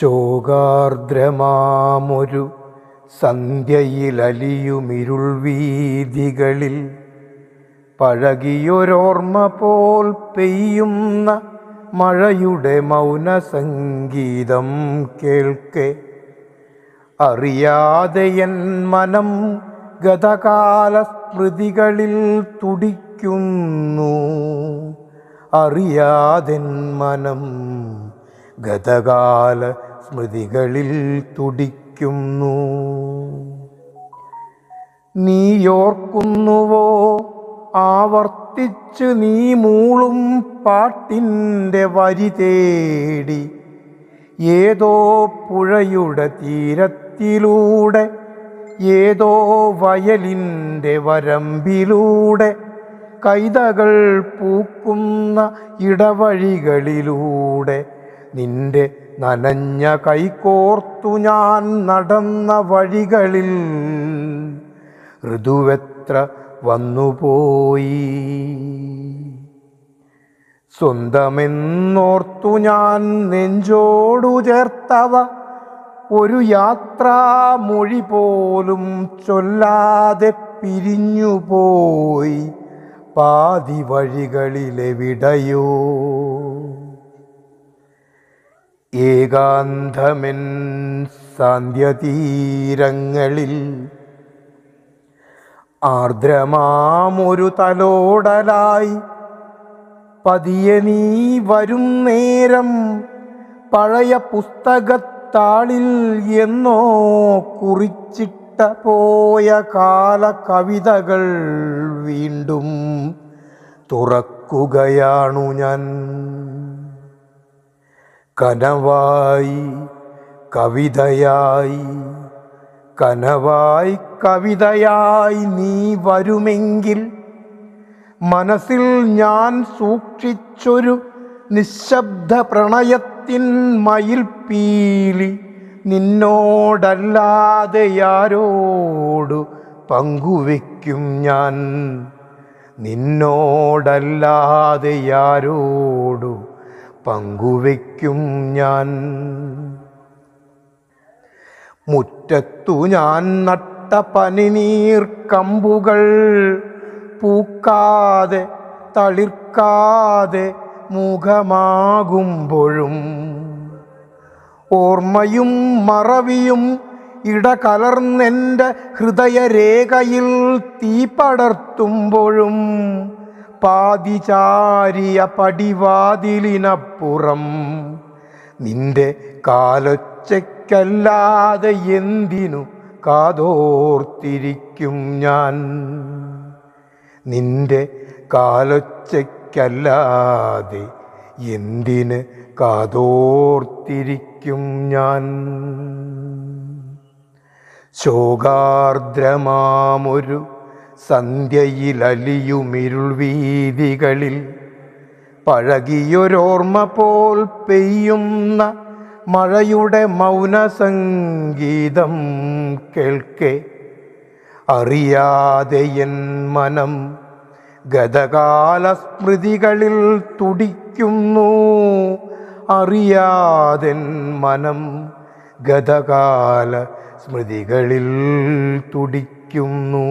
ശോകാർദ്രമാമൊരു സന്ധ്യയിലലിയുമിരുൾ വീഥികളിൽ പഴകിയൊരോർമ്മ പോൽ പെയ്യുന്ന മഴയുടെ മൗനസംഗീതം കേൾക്കെ അറിയാതെ എൻ മനം ഗതകാല സ്മൃതികളിൽ തുടിക്കുന്നു. അറിയാതെൻ മനം ഗതകാല സ്മൃതികളിൽ തുടിക്കുന്നു. നീയോർക്കുന്നുവോ ആവർത്തിച്ച് നീ മൂളും പാട്ടിൻ്റെ വരി തേടി ഏതോ പുഴയുടെ തീരത്തിലൂടെ ഏതോ വയലിൻ്റെ വരമ്പിലൂടെ കൈതകൾ പൂക്കുന്ന ഇടവഴികളിലൂടെ നിന്റെ നനഞ്ഞ കൈകോർത്തു ഞാൻ നടന്ന വഴികളിൽ ഋതുവെത്ര വന്നുപോയി. സ്വന്തമെന്നോർത്തു ഞാൻ നെഞ്ചോടു ചേർത്തവ ഒരു യാത്രാമൊഴി പോലും ചൊല്ലാതെ പിരിഞ്ഞുപോയി പാതി വഴികളിലെവിടെയോ. ഏകാന്തമെൻ സാന്ധ്യതീരങ്ങളിൽ ആർദ്രമാമൊരു തലോടലായി പതിയെ നീ വരും നേരം പഴയ പുസ്തകത്താളിൽ എന്നോ കുറിച്ചിട്ട പോയ കാല കവിതകൾ വീണ്ടും തുറക്കുകയാണു ഞാൻ. കനവായി കവിതയായി കനവായി കവിതയായി നീ വരുമെങ്കിൽ മനസ്സിൽ ഞാൻ സൂക്ഷിച്ചൊരു നിശബ്ദ പ്രണയത്തിൻ മയിൽപ്പീലി നിന്നോടല്ലാതെ ആരോടു പങ്കുവെക്കും ഞാൻ. നിന്നോടല്ലാതെ ആരോടു പങ്കുവെക്കും ഞാൻ. മുറ്റത്തു ഞാൻ നട്ട പനിനീർ കമ്പുകൾ പൂക്കാതെ തളിർക്കാതെ മുഖമാകുമ്പോഴും ഓർമ്മയും മറവിയും ഇടകലർന്നെൻ്റെ ഹൃദയരേഖയിൽ തീ പടർത്തുമ്പോഴും പാതിചാരിയ പടിവാതിലിനപ്പുറം നിന്റെ കാലൊച്ചയ്ക്കല്ലാതെ എന്തിനു കാതോർത്തിരിക്കും ഞാൻ. നിന്റെ കാലൊച്ചയ്ക്കല്ലാതെ എന്തിന് കാതോർത്തിരിക്കും ഞാൻ. ശോകാർദ്രമാമൊരു സന്ധ്യയിലലിയുമിരുൾ വീഥികളിൽ പഴകിയൊരോർമ്മ പോൽ പെയ്യുന്ന മഴയുടെ മൗനസംഗീതം കേൾക്കെ അറിയാതെ എൻ മനം ഗതകാല സ്മൃതികളിൽ തുടിക്കുന്നു. അറിയാതെൻ മനം ഗതകാല സ്മൃതികളിൽ തുടിക്കുന്നു.